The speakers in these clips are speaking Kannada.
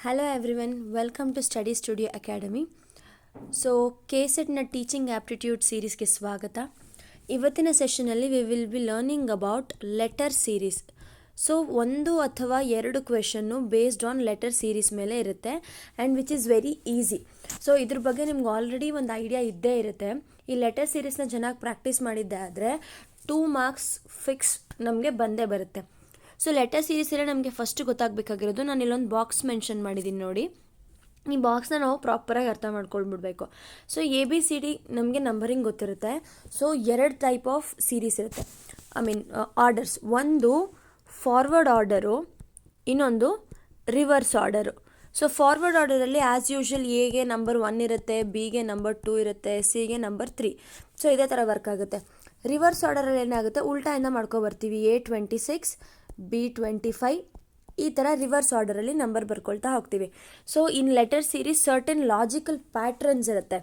Hello everyone, welcome to Study studio academy. So KSETನ ಟೀಚಿಂಗ್ ಆ್ಯಪ್ಟಿಟ್ಯೂಡ್ ಸೀರೀಸ್ಗೆ ಸ್ವಾಗತ. ಇವತ್ತಿನ ಸೆಷನಲ್ಲಿ we will be learning about letter series. So ಒಂದು ಅಥವಾ ಎರಡು question based on letter series ಮೇಲೆ ಇರುತ್ತೆ and which is very easy. So ಇದ್ರ ಬಗ್ಗೆ ನಿಮ್ಗೆ ಆಲ್ರೆಡಿ ಒಂದು ಐಡಿಯಾ ಇದ್ದೇ ಇರುತ್ತೆ. ಈ ಲೆಟರ್ ಸೀರೀಸ್ನ ಚೆನ್ನಾಗಿ ಪ್ರಾಕ್ಟೀಸ್ ಮಾಡಿದ್ದೆ ಆದರೆ 2 ಮಾರ್ಕ್ಸ್ ಫಿಕ್ಸ್ ನಮಗೆ ಬಂದೇ ಬರುತ್ತೆ. ಸೊ ಲೆಟರ್ ಸೀರೀಸಲ್ಲೇ ನಮಗೆ ಫಸ್ಟ್ ಗೊತ್ತಾಗಬೇಕಾಗಿರೋದು, ನಾನು ಇಲ್ಲೊಂದು ಬಾಕ್ಸ್ ಮೆನ್ಷನ್ ಮಾಡಿದ್ದೀನಿ ನೋಡಿ. ಈ ಬಾಕ್ಸ್ನ ನಾವು ಪ್ರಾಪರಾಗಿ ಅರ್ಥ ಮಾಡ್ಕೊಳ್ಬಿಡ್ಬೇಕು. ಸೊ ABCD ನಮಗೆ ನಂಬರಿಂಗ್ ಗೊತ್ತಿರುತ್ತೆ. ಸೊ 2 ಟೈಪ್ ಆಫ್ ಸೀರೀಸ್ ಇರುತ್ತೆ, ಆರ್ಡರ್ಸ್. ಒಂದು ಫಾರ್ವರ್ಡ್ ಆರ್ಡರು, ಇನ್ನೊಂದು ರಿವರ್ಸ್ ಆರ್ಡರು. ಸೊ ಫಾರ್ವರ್ಡ್ ಆರ್ಡರಲ್ಲಿ ಆ್ಯಸ್ ಯೂಶ್ವಲ್ Aಗೆ ನಂಬರ್ 1 ಇರುತ್ತೆ, Bಗೆ ನಂಬರ್ 2 ಇರುತ್ತೆ, Cಗೆ ನಂಬರ್ 3. ಸೊ ಇದೇ ಥರ ವರ್ಕ್ ಆಗುತ್ತೆ. ರಿವರ್ಸ್ ಆರ್ಡರಲ್ಲಿ ಏನಾಗುತ್ತೆ, ಉಲ್ಟಾಯಿಂದ ಮಾಡ್ಕೊಬರ್ತೀವಿ. A26, B25 ಈ ಥರ ರಿವರ್ಸ್ ಆರ್ಡರಲ್ಲಿ ನಂಬರ್ ಬರ್ಕೊಳ್ತಾ ಹೋಗ್ತೀವಿ. So in letter series certain logical patterns ಇರುತ್ತೆ.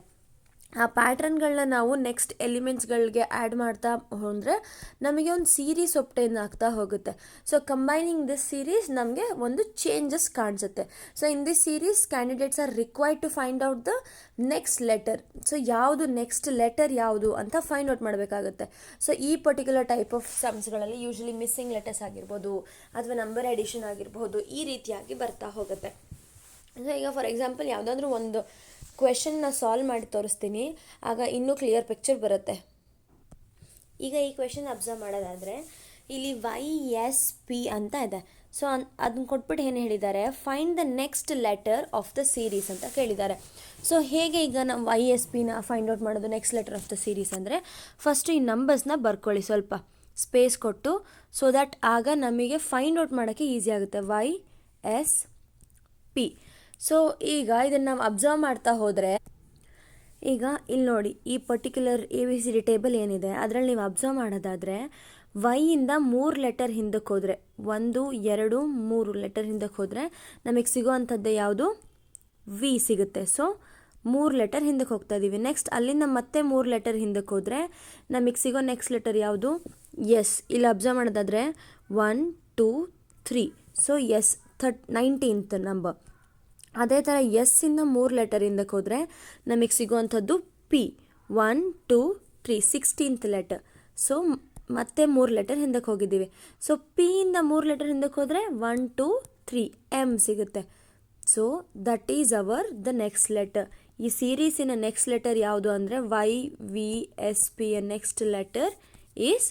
ಆ ಪ್ಯಾಟ್ರನ್ಗಳನ್ನ ನಾವು ನೆಕ್ಸ್ಟ್ ಎಲಿಮೆಂಟ್ಸ್ಗಳಿಗೆ ಆ್ಯಡ್ ಮಾಡ್ತಾ ಹೋದರೆ ನಮಗೆ ಒಂದು ಸೀರೀಸ್ ಒಪ್ಟೈನ್ ಆಗ್ತಾ ಹೋಗುತ್ತೆ. ಸೊ ಕಂಬೈನಿಂಗ್ ದಿಸ್ ಸೀರೀಸ್ ನಮಗೆ ಒಂದು ಚೇಂಜಸ್ ಕಾಣಿಸುತ್ತೆ. So in this series candidates are required to find out the next letter. So ಯಾವುದು ನೆಕ್ಸ್ಟ್ ಲೆಟರ್ ಯಾವುದು ಅಂತ ಫೈಂಡ್ ಔಟ್ ಮಾಡಬೇಕಾಗುತ್ತೆ. ಸೊ ಈ ಪರ್ಟಿಕ್ಯುಲರ್ ಟೈಪ್ ಆಫ್ ಸಮ್ಸ್ಗಳಲ್ಲಿ ಯೂಶ್ವಲಿ ಮಿಸ್ಸಿಂಗ್ ಲೆಟರ್ಸ್ ಆಗಿರ್ಬೋದು ಅಥವಾ ನಂಬರ್ ಎಡಿಷನ್ ಆಗಿರ್ಬೋದು, ಈ ರೀತಿಯಾಗಿ ಬರ್ತಾ ಹೋಗುತ್ತೆ. ಸೊ ಈಗ ಫಾರ್ ಎಕ್ಸಾಂಪಲ್ ಯಾವುದಾದ್ರೂ ಒಂದು ಕ್ವೆಶನ್ನ ಸಾಲ್ವ್ ಮಾಡಿ ತೋರಿಸ್ತೀನಿ, ಆಗ ಇನ್ನೂ ಕ್ಲಿಯರ್ ಪಿಕ್ಚರ್ ಬರುತ್ತೆ. ಈಗ ಈ ಕ್ವೆಶನ್ ಅಬ್ಸರ್ವ್ ಮಾಡೋದಾದರೆ ಇಲ್ಲಿ YSP ಅಂತ ಇದೆ. ಸೊ ಅದನ್ನ ಕೊಟ್ಬಿಟ್ಟು ಏನು ಹೇಳಿದ್ದಾರೆ, find the next letter of the series ಅಂತ ಕೇಳಿದ್ದಾರೆ. ಸೊ ಹೇಗೆ ಈಗ ನಾವು YSPನ ಫೈಂಡ್ ಔಟ್ ಮಾಡೋದು, next letter of the series ಅಂದರೆ ಫಸ್ಟು ಈ ನಂಬರ್ಸ್ನ ಬರ್ಕೊಳ್ಳಿ, ಸ್ವಲ್ಪ ಸ್ಪೇಸ್ ಕೊಟ್ಟು, ಸೊ ದ್ಯಾಟ್ ಆಗ ನಮಗೆ ಫೈಂಡ್ ಔಟ್ ಮಾಡೋಕ್ಕೆ ಈಸಿ ಆಗುತ್ತೆ. YSP. ಸೊ ಈಗ ಇದನ್ನು ನಾವು ಅಬ್ಸರ್ವ್ ಮಾಡ್ತಾ ಹೋದರೆ, ಈಗ ಇಲ್ಲಿ ನೋಡಿ, ಈ ಪರ್ಟಿಕ್ಯುಲರ್ ABCD ಟೇಬಲ್ ಏನಿದೆ ಅದರಲ್ಲಿ ನೀವು ಅಬ್ಸರ್ವ್ ಮಾಡೋದಾದರೆ ಇಂದ 3 ಲೆಟರ್ ಹಿಂದಕ್ಕೆ ಹೋದರೆ, 1, 2, 3 ಲೆಟರ್ ಹಿಂದಕ್ಕೆ ಹೋದರೆ ನಮಗೆ ಸಿಗೋವಂಥದ್ದು ಯಾವುದು, V ಸಿಗುತ್ತೆ. ಸೊ 3 ಲೆಟರ್ ಹಿಂದಕ್ಕೆ ಹೋಗ್ತಾ ಇದ್ದೀವಿ. ನೆಕ್ಸ್ಟ್ ಅಲ್ಲಿಂದ ಮತ್ತೆ 3 ಲೆಟರ್ ಹಿಂದಕ್ಕೆ ಹೋದರೆ ನಮಗೆ ಸಿಗೋ ನೆಕ್ಸ್ಟ್ ಲೆಟರ್ ಯಾವುದು, ಎಸ್. ಇಲ್ಲಿ ಅಬ್ಸರ್ವ್ ಮಾಡೋದಾದರೆ 1, 2, 3. So S 19th number. ಅದೇ ಥರ ಎಸ್ಸಿಂದ 3 ಲೆಟರ್ ಹಿಂದಕ್ಕೆ ಹೋದರೆ ನಮಗೆ ಸಿಗುವಂಥದ್ದು P. 1, 2, 3 16th letter. ಸೊ ಮತ್ತೆ 3 ಲೆಟರ್ ಹಿಂದಕ್ಕೆ ಹೋಗಿದ್ದೀವಿ. ಸೊ Pಯಿಂದ 3 ಲೆಟರ್ ಹಿಂದಕ್ಕೆ ಹೋದರೆ 1, 2, 3 M ಸಿಗುತ್ತೆ. So that is our the next letter. ಈ ಸೀರೀಸಿನ ನೆಕ್ಸ್ಟ್ ಲೆಟರ್ ಯಾವುದು ಅಂದರೆ YVSP. Next letter is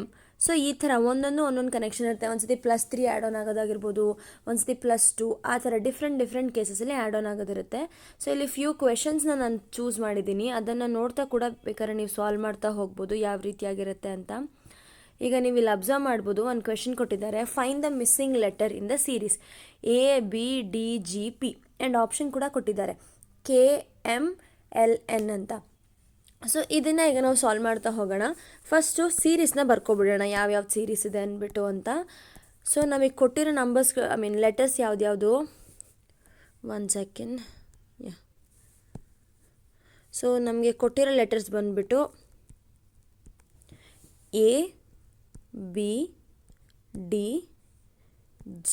M. So ಈ ಥರ ಒಂದೊಂದು ಕನೆಕ್ಷನ್ ಇರುತ್ತೆ. ಒಂದ್ಸತಿ +3 ಆ್ಯಡ್ ಆನ್ ಆಗೋದಾಗಿರ್ಬೋದು, ಒಂದ್ಸತಿ +2, ಆ ಥರ ಡಿಫ್ರೆಂಟ್ ಕೇಸಸಲ್ಲಿ ಆ್ಯಡ್ ಆನ್ ಆಗೋದಿರುತ್ತೆ. ಸೊ ಇಲ್ಲಿ ಫ್ಯೂ ಕ್ವೆಶನ್ಸ್ನ ನಾನು ಚೂಸ್ ಮಾಡಿದ್ದೀನಿ, ಅದನ್ನು ನೋಡ್ತಾ ಕೂಡ ಬೇಕಾದ್ರೆ ನೀವು ಸಾಲ್ವ್ ಮಾಡ್ತಾ ಹೋಗ್ಬೋದು ಯಾವ ರೀತಿಯಾಗಿರುತ್ತೆ ಅಂತ. ಈಗ ನೀವು ಇಲ್ಲಿ ಅಬ್ಸರ್ವ್ ಮಾಡ್ಬೋದು, ಒಂದು ಕ್ವೆಶನ್ ಕೊಟ್ಟಿದ್ದಾರೆ, find the missing letter in the series ABDGP and option ಕೂಡ ಕೊಟ್ಟಿದ್ದಾರೆ KMLN ಅಂತ. ಸೊ ಇದನ್ನು ಈಗ ನಾವು ಸಾಲ್ವ್ ಮಾಡ್ತಾ ಹೋಗೋಣ. ಫಸ್ಟು ಸೀರೀಸ್ನ ಬರ್ಕೊಬಿಡೋಣ, ಯಾವ್ಯಾವ ಸೀರೀಸ್ ಇದೆ ಅಂದ್ಬಿಟ್ಟು ಅಂತ. ಸೊ ನಮಗೆ ಕೊಟ್ಟಿರೋ ನಂಬರ್ಸ್ ಲೆಟರ್ಸ್ ಯಾವ್ದ್ಯಾವುದು, 1 ಸೆಕೆಂಡ್. ಸೊ ನಮಗೆ ಕೊಟ್ಟಿರೋ ಲೆಟರ್ಸ್ ಬಂದುಬಿಟ್ಟು A, B, D, G,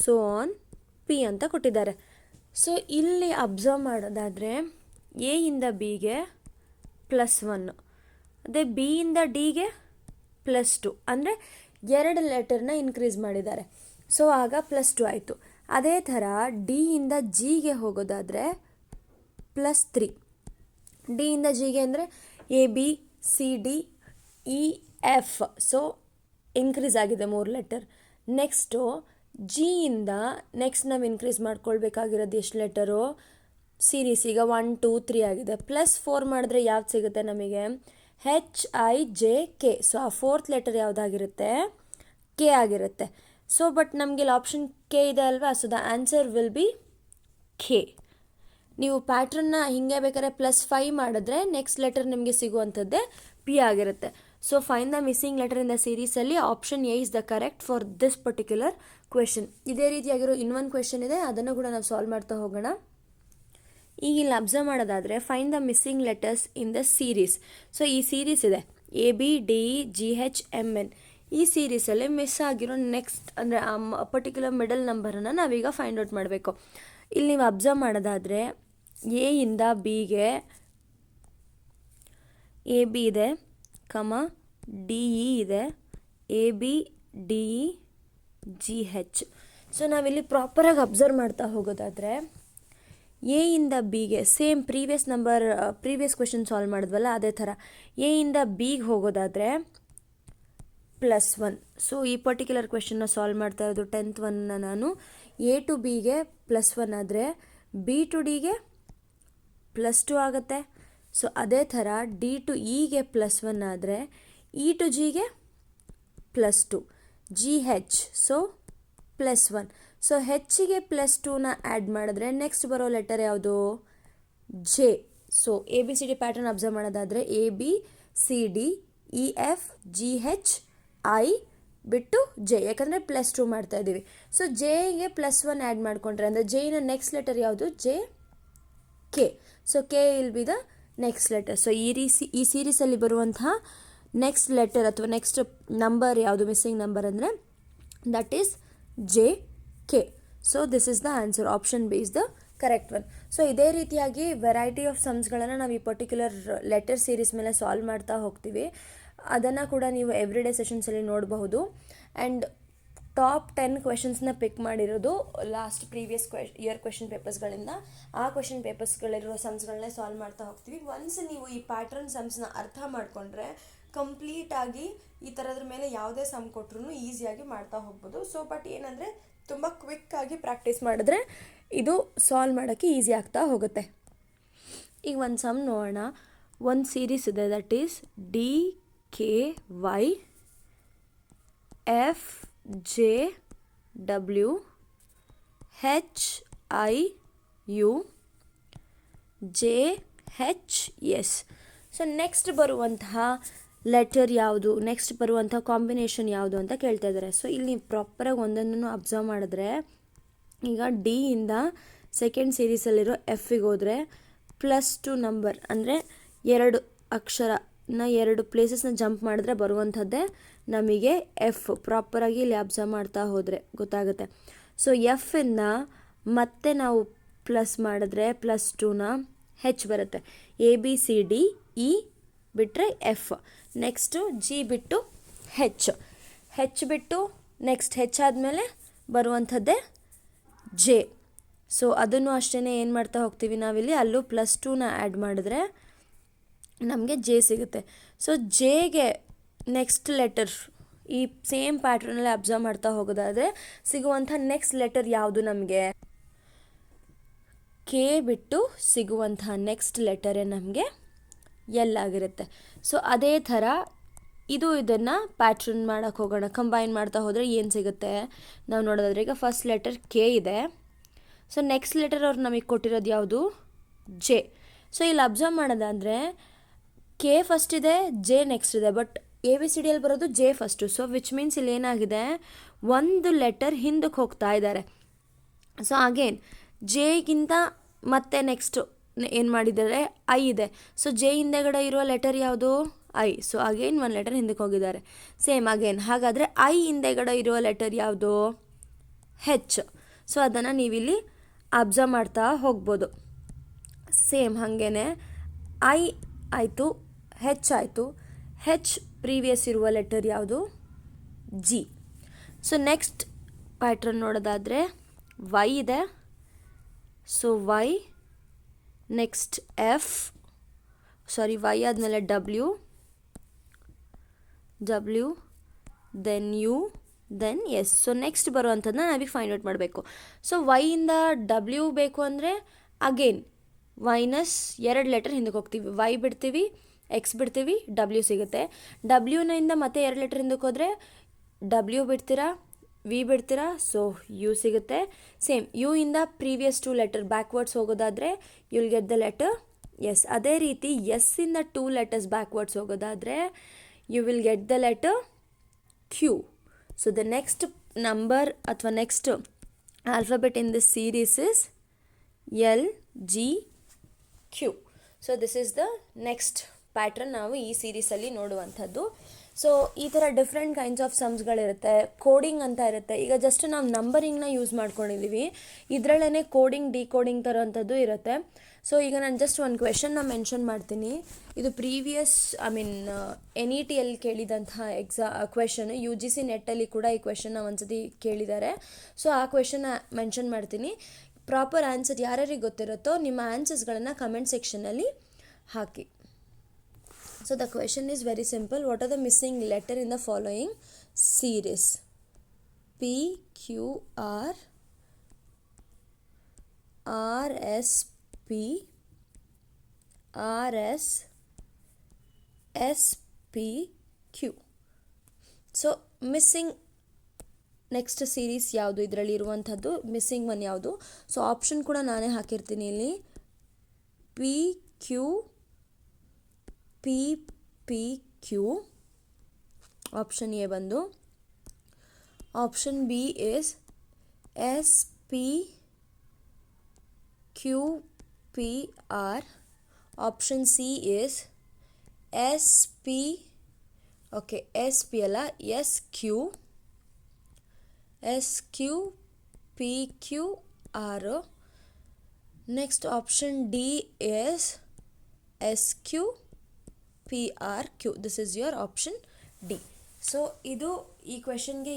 so on P ಅಂತ ಕೊಟ್ಟಿದ್ದಾರೆ. ಸೊ ಇಲ್ಲಿ ಅಬ್ಸರ್ವ್ ಮಾಡೋದಾದರೆ A ಇಂದ Bಗೆ +1, ಅದೇ B ಇಂದ Dಗೆ +2, ಅಂದರೆ 2 ಲೆಟರ್ನ ಇನ್ಕ್ರೀಸ್ ಮಾಡಿದ್ದಾರೆ. ಸೊ ಆಗ +2 ಆಯಿತು. ಅದೇ ಥರ D ಇಂದ Gಗೆ ಹೋಗೋದಾದರೆ +3. D ಇಂದ Gಗೆ ಅಂದರೆ ABCDEF. ಸೊ ಇನ್ಕ್ರೀಸ್ ಆಗಿದೆ 3 ಲೆಟರ್. ನೆಕ್ಸ್ಟು G ಇಂದ ನೆಕ್ಸ್ಟ್ ನಾವು ಇನ್ಕ್ರೀಸ್ ಮಾಡ್ಕೊಳ್ಬೇಕಾಗಿರೋದು ಎಷ್ಟು ಲೆಟರು, ಸೀರೀಸ್ ಈಗ 1, 2, 3 ಆಗಿದೆ. +4 ಮಾಡಿದ್ರೆ ಯಾವ್ದು ಸಿಗುತ್ತೆ ನಮಗೆ, HIJK. ಸೊ ಆ 4th ಲೆಟರ್ ಯಾವುದಾಗಿರುತ್ತೆ, K ಆಗಿರುತ್ತೆ. ಸೊ ಬಟ್ ನಮಗೆ ಇಲ್ಲಿ ಆಪ್ಷನ್ K ಇದೆ ಅಲ್ವಾ, so the answer will be K. ನೀವು ಪ್ಯಾಟ್ರನ್ನ ಹಿಂಗೆ ಬೇಕಾದ್ರೆ +5 ಮಾಡಿದ್ರೆ ನೆಕ್ಸ್ಟ್ ಲೆಟರ್ ನಿಮಗೆ ಸಿಗುವಂಥದ್ದೇ P ಆಗಿರುತ್ತೆ. So find the missing letter in the ಸೀರೀಸಲ್ಲಿ option A is the correct for this particular question. ಇದೇ ರೀತಿಯಾಗಿರೋ ಇನ್ನೊಂದು ಕ್ವೆಶನ್ ಇದೆ, ಅದನ್ನು ಕೂಡ ನಾವು ಸಾಲ್ವ್ ಮಾಡ್ತಾ ಹೋಗೋಣ. ಈಗ ಇಲ್ಲಿ ಅಬ್ಸರ್ವ್ ಮಾಡೋದಾದರೆ find the missing letters in the series. So ಈ ಸೀರೀಸ್ ಇದೆ ABDGHMN. ಈ ಸೀರೀಸಲ್ಲಿ ಮಿಸ್ ಆಗಿರೋ ನೆಕ್ಸ್ಟ್ ಅಂದರೆ ಆ ಪರ್ಟಿಕ್ಯುಲರ್ ಮಿಡಲ್ ನಂಬರನ್ನು ನಾವೀಗ ಫೈಂಡ್ ಔಟ್ ಮಾಡಬೇಕು. ಇಲ್ಲಿ ನೀವು ಅಬ್ಸರ್ವ್ ಮಾಡೋದಾದರೆ ಎ ಇಂದ ಬಿಗೆ ಎ ಬಿ ಇದೆ, ಡಿ ಇ ಇದೆ, A B D E G H. So ನಾವಿಲ್ಲಿ ಪ್ರಾಪರಾಗಿ ಅಬ್ಸರ್ವ್ ಮಾಡ್ತಾ ಹೋಗೋದಾದರೆ ಎ ಇಂದ ಬಿಗೆ ಸೇಮ್ ಪ್ರೀವಿಯಸ್ ಕ್ವೆಶನ್ ಸಾಲ್ವ್ ಮಾಡಿದ್ವಲ್ಲ ಅದೇ ಥರ ಎ ಇಂದ ಬಿಗೆ ಹೋಗೋದಾದರೆ +1. ಸೊ ಈ ಪರ್ಟಿಕ್ಯುಲರ್ ಕ್ವೆಶನ್ನ ಸಾಲ್ವ್ ಮಾಡ್ತಾ ಇರೋದು 10th ಒನ್ನ ನಾನು ಎ ಟು ಬಿಗೆ +1 ಆದರೆ ಬಿ ಟು ಡಿಗೆ +2 ಆಗುತ್ತೆ. ಸೊ ಅದೇ ಥರ ಡಿ ಟು ಇಗೆ +1 ಆದರೆ ಇ ಟು ಜಿಗೆ +2, ಜಿ ಹೆಚ್ ಸೊ +1. ಸೊ ಹೆಚ್ಚಿಗೆ +2ನ ಆ್ಯಡ್ ಮಾಡಿದ್ರೆ ನೆಕ್ಸ್ಟ್ ಬರೋ ಲೆಟರ್ ಯಾವುದು? J. So A B C D pattern observe ಮಾಡೋದಾದರೆ A B C D E F G H I ಬಿಟ್ಟು ಜೆ, ಯಾಕಂದರೆ +2 ಮಾಡ್ತಾ ಇದ್ದೀವಿ. ಸೊ ಜೆಗೆ +1 ಆ್ಯಡ್ ಮಾಡಿಕೊಂಡ್ರೆ ಅಂದರೆ ಜೆನ ನೆಕ್ಸ್ಟ್ ಲೆಟರ್ ಯಾವುದು? J K. So K will be the next letter. So ಈ ಸೀರೀಸಲ್ಲಿ ಬರುವಂತಹ ನೆಕ್ಸ್ಟ್ ಲೆಟರ್ ಅಥವಾ ನೆಕ್ಸ್ಟ್ ನಂಬರ್ ಯಾವುದು ಮಿಸ್ಸಿಂಗ್ ನಂಬರ್ ಅಂದರೆ that is J K. So this is the answer. Option B is the correct one. So ಇದೇ ರೀತಿಯಾಗಿ ವೆರೈಟಿ ಆಫ್ ಸಮ್ಸ್ಗಳನ್ನು ನಾವು ಈ ಪರ್ಟಿಕ್ಯುಲರ್ ಲೆಟರ್ ಸೀರೀಸ್ ಮೇಲೆ ಸಾಲ್ವ್ ಮಾಡ್ತಾ ಹೋಗ್ತೀವಿ. ಅದನ್ನು ಕೂಡ ನೀವು ಎವ್ರಿ ಡೇ ಸೆಷನ್ಸಲ್ಲಿ ನೋಡಬಹುದು. ಆ್ಯಂಡ್ ಟಾಪ್ 10 ಕ್ವೆಶನ್ಸ್ನ ಪಿಕ್ ಮಾಡಿರೋದು ಲಾಸ್ಟ್ ಪ್ರೀವಿಯಸ್ ಇಯರ್ ಕ್ವೆಶನ್ ಪೇಪರ್ಸ್ಗಳಿಂದ. ಆ ಕ್ವೆಶನ್ ಪೇಪರ್ಸ್ಗಳಿರೋ ಸಮ್ಸ್ಗಳನ್ನೇ ಸಾಲ್ವ್ ಮಾಡ್ತಾ ಹೋಗ್ತೀವಿ. ಒನ್ಸ್ ನೀವು ಈ ಪ್ಯಾಟ್ರನ್ ಸಮ್ಸ್ನ ಅರ್ಥ ಮಾಡಿಕೊಂಡ್ರೆ ಕಂಪ್ಲೀಟಾಗಿ ಈ ಥರದ್ರ ಮೇಲೆ ಯಾವುದೇ ಸಮ್ ಕೊಟ್ಟರು ಈಸಿಯಾಗಿ ಮಾಡ್ತಾ ಹೋಗ್ಬೋದು. ಸೊ ಬಟ್ ಏನಂದರೆ ತುಂಬ ಕ್ವಿಕ್ಕಾಗಿ ಪ್ರಾಕ್ಟೀಸ್ ಮಾಡಿದ್ರೆ ಇದು ಸಾಲ್ವ್ ಮಾಡೋಕ್ಕೆ ಈಸಿ ಆಗ್ತಾ ಹೋಗುತ್ತೆ. ಈಗ ಒಂದು ಸಮ್ ನೋಡೋಣ. ಒಂದು ಸೀರೀಸ್ ಇದೆ that is D K Y F J W H I U J H S. So next ಬರುವಂತಹ ಲೆಟರ್ ಯಾವುದು, ನೆಕ್ಸ್ಟ್ ಬರುವಂಥ ಕಾಂಬಿನೇಷನ್ ಯಾವುದು ಅಂತ ಕೇಳ್ತಾ ಇದ್ದಾರೆ. ಸೊ ಇಲ್ಲಿ ಪ್ರಾಪರಾಗಿ ಒಂದೊಂದನ್ನು ಅಬ್ಸರ್ವ್ ಮಾಡಿದ್ರೆ ಈಗ ಡಿ ಇಂದ ಸೆಕೆಂಡ್ ಸೀರೀಸಲ್ಲಿರೋ ಎಫಿಗೆ ಹೋದರೆ +2 ನಂಬರ್ ಅಂದರೆ 2 ಅಕ್ಷರನ 2 ಪ್ಲೇಸಸ್ನ ಜಂಪ್ ಮಾಡಿದ್ರೆ ಬರುವಂಥದ್ದೇ ನಮಗೆ ಎಫ್. ಪ್ರಾಪರಾಗಿ ಇಲ್ಲಿ ಅಬ್ಸರ್ವ್ ಮಾಡ್ತಾ ಹೋದರೆ ಗೊತ್ತಾಗುತ್ತೆ. ಸೊ ಎಫಿಂದ ಮತ್ತೆ ನಾವು ಪ್ಲಸ್ ಮಾಡಿದ್ರೆ +2ನ ಹೆಚ್ ಬರುತ್ತೆ. A B C D E ಬಿಟ್ಟರೆ ಎಫ್, ನೆಕ್ಸ್ಟು ಜಿ ಬಿಟ್ಟು ಹೆಚ್ ಬಿಟ್ಟು ನೆಕ್ಸ್ಟ್ ಹೆಚ್ ಆದಮೇಲೆ ಬರುವಂಥದ್ದೇ ಜೆ. ಸೊ ಅದನ್ನು ಅಷ್ಟೇ ಏನು ಮಾಡ್ತಾ ಹೋಗ್ತೀವಿ ನಾವಿಲ್ಲಿ, ಅಲ್ಲೂ +2ನ ಆ್ಯಡ್ ಮಾಡಿದ್ರೆ ನಮಗೆ ಜೆ ಸಿಗುತ್ತೆ. ಸೊ ಜೆಗೆ ನೆಕ್ಸ್ಟ್ ಲೆಟರ್ ಈ ಸೇಮ್ ಪ್ಯಾಟ್ರನಲ್ಲಿ ಅಬ್ಸರ್ವ್ ಮಾಡ್ತಾ ಹೋಗೋದಾದರೆ ಸಿಗುವಂಥ ನೆಕ್ಸ್ಟ್ ಲೆಟರ್ ಯಾವುದು? ನಮಗೆ ಕೆ ಬಿಟ್ಟು ಸಿಗುವಂಥ ನೆಕ್ಸ್ಟ್ ಲೆಟರೇ ನಮಗೆ ಎಲ್ ಆಗಿರುತ್ತೆ. ಸೊ ಅದೇ ಥರ ಇದನ್ನು ಪ್ಯಾಟ್ರನ್ ಮಾಡೋಕ್ಕೆ ಹೋಗೋಣ. ಕಂಬೈನ್ ಮಾಡ್ತಾ ಹೋದರೆ ಏನು ಸಿಗುತ್ತೆ ನಾವು ನೋಡೋದಾದ್ರೆ ಈಗ ಫಸ್ಟ್ ಲೆಟರ್ ಕೆ ಇದೆ. ಸೊ ನೆಕ್ಸ್ಟ್ ಲೆಟರ್ ಅವ್ರು ನಮಗೆ ಕೊಟ್ಟಿರೋದು ಯಾವುದು? ಜೆ. ಸೊ ಇಲ್ಲಿ ಅಬ್ಸರ್ವ್ ಮಾಡೋದಾದರೆ ಕೆ ಫಸ್ಟ್ ಇದೆ, ಜೆ ನೆಕ್ಸ್ಟ್ ಇದೆ. ಬಟ್ ಎ ಬಿ ಸಿ ಡಿಯಲ್ಲಿ ಬರೋದು J first. So which means ಇಲ್ಲಿ ಏನಾಗಿದೆ, ಒಂದು ಲೆಟರ್ ಹಿಂದಕ್ಕೆ ಹೋಗ್ತಾ ಇದ್ದಾರೆ. ಸೊ ಅಗೇನ್ ಜೆಗಿಂತ ಮತ್ತೆ ನೆಕ್ಸ್ಟು ಏನು ಮಾಡಿದ್ದಾರೆ, ಐ ಇದೆ. ಸೊ ಜೆ ಹಿಂದೆಗಡೆ ಇರೋ ಲೆಟರ್ ಯಾವುದು? ಐ. ಸೊ ಅಗೇನ್ ಒಂದು ಲೆಟರ್ ಹಿಂದಕ್ಕೆ ಹೋಗಿದ್ದಾರೆ. ಸೇಮ್ ಅಗೇನ್ ಹಾಗಾದರೆ ಐ ಹಿಂದೆಗಡೆ ಇರೋ ಲೆಟರ್ ಯಾವುದು? ಹೆಚ್. ಸೊ ಅದನ್ನು ನೀವಿಲ್ಲಿ ಅಬ್ಸರ್ವ್ ಮಾಡ್ತಾ ಹೋಗ್ಬೋದು. ಸೇಮ್ ಹಾಗೇ ಐ ಆಯಿತು, ಹೆಚ್ ಆಯಿತು. ಹೆಚ್ ಪ್ರೀವಿಯಸ್ ಇರುವ ಲೆಟರ್ ಯಾವುದು? ಜಿ. ಸೊ ನೆಕ್ಸ್ಟ್ ಪ್ಯಾಟ್ರನ್ ನೋಡೋದಾದರೆ ವೈ ಇದೆ. ಸೊ ವೈ ನೆಕ್ಸ್ಟ್ ವೈ ಆದಮೇಲೆ W then U then S. So next ಬರುವಂಥದ್ದನ್ನ ನಾವೀಗ ಫೈಂಡ್ ಔಟ್ ಮಾಡಬೇಕು. ಸೊ ವೈಯಿಂದ ಡಬ್ಲ್ಯೂ ಬೇಕು ಅಂದರೆ ಅಗೇನ್ ವೈನಸ್ 2 ಲೆಟರ್ ಹಿಂದಕ್ಕೆ ಹೋಗ್ತೀವಿ. ವೈ ಬಿಡ್ತೀವಿ, ಎಕ್ಸ್ ಬಿಡ್ತೀವಿ, ಡಬ್ಲ್ಯೂ ಸಿಗುತ್ತೆ. ಡಬ್ಲ್ಯೂನಿಂದ ಮತ್ತೆ 2 ಲೆಟರ್ ಹಿಂದಕ್ಕೆ ಹೋದರೆ ಡಬ್ಲ್ಯೂ ಬಿಡ್ತೀರಾ, ವಿ ಬಿಡ್ತೀರಾ, ಸೊ ಯು ಸಿಗುತ್ತೆ. ಸೇಮ್ ಯು ಇಂದ ಪ್ರೀವಿಯಸ್ 2 ಲೆಟರ್ ಬ್ಯಾಕ್ವರ್ಡ್ಸ್ ಹೋಗೋದಾದರೆ you will get the letter S. ಅದೇ ರೀತಿ ಎಸ್ಸಿಂದ 2 ಲೆಟರ್ಸ್ ಬ್ಯಾಕ್ವರ್ಡ್ಸ್ ಹೋಗೋದಾದರೆ you will get the letter Q. So the next number ಅಥವಾ next alphabet in this series is L G Q. So this is the next pattern ನಾವು ಈ ಸೀರೀಸಲ್ಲಿ ನೋಡುವಂಥದ್ದು. ಸೊ ಈ ಥರ ಡಿಫ್ರೆಂಟ್ ಕೈಂಡ್ಸ್ ಆಫ್ ಸಮ್ಸ್ಗಳಿರುತ್ತೆ. ಕೋಡಿಂಗ್ ಅಂತ ಇರುತ್ತೆ. ಈಗ ಜಸ್ಟ್ ನಾವು ನಂಬರಿಂಗ್ನ ಯೂಸ್ ಮಾಡ್ಕೊಂಡಿದ್ದೀವಿ, ಇದರಲ್ಲೇ ಕೋಡಿಂಗ್ ಡಿಕೋಡಿಂಗ್ ಥರೋಂಥದ್ದು ಇರುತ್ತೆ. ಸೊ ಈಗ ನಾನು ಜಸ್ಟ್ ಒಂದು ಕ್ವೆಶನ್ನ ಮೆನ್ಷನ್ ಮಾಡ್ತೀನಿ. ಇದು ಪ್ರೀವಿಯಸ್ NETಯಲ್ಲಿ ಕೇಳಿದಂತಹ ಕ್ವೆಶನ್, UGC ನೆಟ್ಟಲ್ಲಿ ಕೂಡ ಈ ಕ್ವೆಶನ್ನ ಒಂದ್ಸತಿ ಕೇಳಿದ್ದಾರೆ. ಸೊ ಆ ಕ್ವೆಶನ್ನ ಮೆನ್ಷನ್ ಮಾಡ್ತೀನಿ. ಪ್ರಾಪರ್ ಆನ್ಸರ್ ಯಾರ್ಯಾರಿಗೆ ಗೊತ್ತಿರುತ್ತೋ ನಿಮ್ಮ ಆನ್ಸರ್ಸ್ಗಳನ್ನು ಕಮೆಂಟ್ ಸೆಕ್ಷನಲ್ಲಿ ಹಾಕಿ. So the question is very simple. What are the missing letter in the following series? P, Q, R, R, S, P, R, S, S, P, Q. So missing next series ಯಾವುದು, ಇದರಲ್ಲಿ ಇರುವಂಥದ್ದು ಮಿಸ್ಸಿಂಗ್ ಒನ್ ಯಾವುದು? ಸೊ ಆಪ್ಷನ್ ಕೂಡ ನಾನೇ ಹಾಕಿರ್ತೀನಿ ಇಲ್ಲಿ. P, Q, P, P, Q. Option A ಬಂದು. Option B is S, P, Q, P, R. Option C is S, P, okay S, P ಅಲ್ಲ, S, Q, S, Q, P, Q, R. Next option D is S, Q, P, R, Q. This is your option D. So ಇದು ಈ ಕ್ವೆಶನ್ಗೆ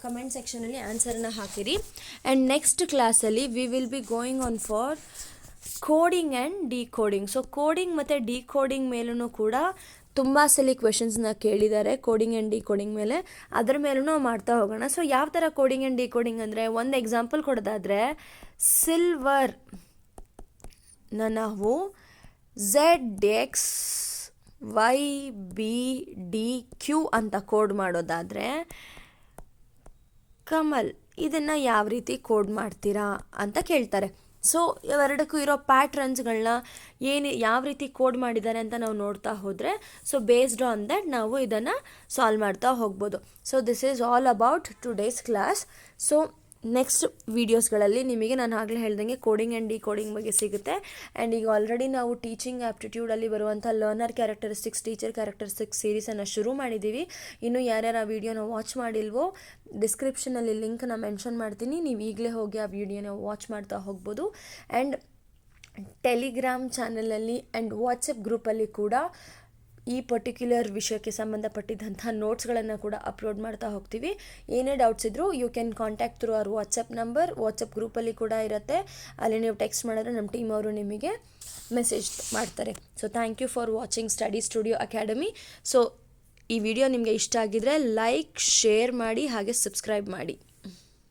ಕಮೆಂಟ್ ಸೆಕ್ಷನಲ್ಲಿ ಆನ್ಸರನ್ನ ಹಾಕಿರಿ. ಆ್ಯಂಡ್ ನೆಕ್ಸ್ಟ್ ಕ್ಲಾಸಲ್ಲಿ V will be going on for coding and decoding. So coding ಮತ್ತು ಡಿಕೋಡಿಂಗ್ ಮೇಲೂ ಕೂಡ ತುಂಬ ಸಲ ಕ್ವೆಶನ್ಸ್ನ ಕೇಳಿದ್ದಾರೆ, ಕೋಡಿಂಗ್ ಆ್ಯಂಡ್ ಡಿಕೋಡಿಂಗ್ ಮೇಲೆ. ಅದ್ರ ಮೇಲೂ ನಾವು ಮಾಡ್ತಾ ಹೋಗೋಣ. ಸೊ ಯಾವ ಥರ ಕೋಡಿಂಗ್ ಆ್ಯಂಡ್ ಡಿಕೋಡಿಂಗ್ ಅಂದರೆ, ಒಂದು ಎಕ್ಸಾಂಪಲ್ ಕೊಡೋದಾದರೆ ಸಿಲ್ವರ್ ನಾವು ZXYBDQ ಅಂತ ಕೋಡ್ ಮಾಡೋದಾದರೆ, ಕಮಲ್ ಇದನ್ನು ಯಾವ ರೀತಿ ಕೋಡ್ ಮಾಡ್ತೀರಾ ಅಂತ ಕೇಳ್ತಾರೆ. ಸೊ ಇವೆರಡಕ್ಕೂ ಇರೋ ಪ್ಯಾಟ್ರನ್ಸ್ಗಳನ್ನ ಯಾವ ರೀತಿ ಕೋಡ್ ಮಾಡಿದ್ದಾರೆ ಅಂತ ನಾವು ನೋಡ್ತಾ ಹೋದರೆ, ಸೊ ಬೇಸ್ಡ್ ಆನ್ ದಟ್ ನಾವು ಇದನ್ನು ಸಾಲ್ವ್ ಮಾಡ್ತಾ ಹೋಗ್ಬೋದು. So this is all about today's class. So next ವೀಡಿಯೋಸ್ಗಳಲ್ಲಿ ನಿಮಗೆ ನಾನು ಆಗಲೇ ಹೇಳ್ದಂಗೆ ಕೋಡಿಂಗ್ ಆ್ಯಂಡ್ ಡಿಕೋಡಿಂಗ್ ಬಗ್ಗೆ ಸಿಗುತ್ತೆ. ಆ್ಯಂಡ್ ಈಗ ಆಲ್ರೆಡಿ ನಾವು ಟೀಚಿಂಗ್ ಆ್ಯಪ್ಟಿಟ್ಯೂಡಲ್ಲಿ ಬರುವಂಥ ಲರ್ನರ್ ಕ್ಯಾರೆಕ್ಟರಿಸ್ಟಿಕ್ಸ್, ಟೀಚರ್ ಕ್ಯಾರೆಕ್ಟರಿಸ್ಟಿಕ್ಸ್ ಸೀರೀಸನ್ನು ಶುರು ಮಾಡಿದ್ದೀವಿ. ಇನ್ನು ಯಾರ್ಯಾರು ಆ ವಿಡಿಯೋನ ವಾಚ್ ಮಾಡಿಲ್ವೋ ಡಿಸ್ಕ್ರಿಪ್ಷನಲ್ಲಿ ಲಿಂಕ್ನ ಮೆನ್ಷನ್ ಮಾಡ್ತೀನಿ, ನೀವು ಈಗಲೇ ಹೋಗಿ ಆ ವಿಡಿಯೋನ ವಾಚ್ ಮಾಡ್ತಾ ಹೋಗ್ಬೋದು. ಆ್ಯಂಡ್ ಟೆಲಿಗ್ರಾಮ್ ಚಾನಲಲ್ಲಿ ಆ್ಯಂಡ್ ವಾಟ್ಸಪ್ ಗ್ರೂಪಲ್ಲಿ ಕೂಡ ಈ ಪರ್ಟಿಕ್ಯುಲರ್ ವಿಷಯಕ್ಕೆ ಸಂಬಂಧಪಟ್ಟಿದ್ದಂಥ ನೋಟ್ಸ್ಗಳನ್ನು ಕೂಡ ಅಪ್ಲೋಡ್ ಮಾಡ್ತಾ ಹೋಗ್ತೀವಿ. ಏನೇ ಡೌಟ್ಸ್ ಇದ್ದರೂ you can contact through our WhatsApp number. WhatsApp ಗ್ರೂಪಲ್ಲಿ ಕೂಡ ಇರುತ್ತೆ, ಅಲ್ಲಿ ನೀವು ಟೆಕ್ಸ್ಟ್ ಮಾಡಿದ್ರೆ ನಮ್ಮ ಟೀಮ್ ಅವರು ನಿಮಗೆ ಮೆಸೇಜ್ ಮಾಡ್ತಾರೆ. So thank you for watching study studio academy. So ಈ ವಿಡಿಯೋ ನಿಮಗೆ ಇಷ್ಟ ಆಗಿದ್ರೆ ಲೈಕ್, ಶೇರ್ ಮಾಡಿ, ಹಾಗೆ ಸಬ್ಸ್ಕ್ರೈಬ್ ಮಾಡಿ.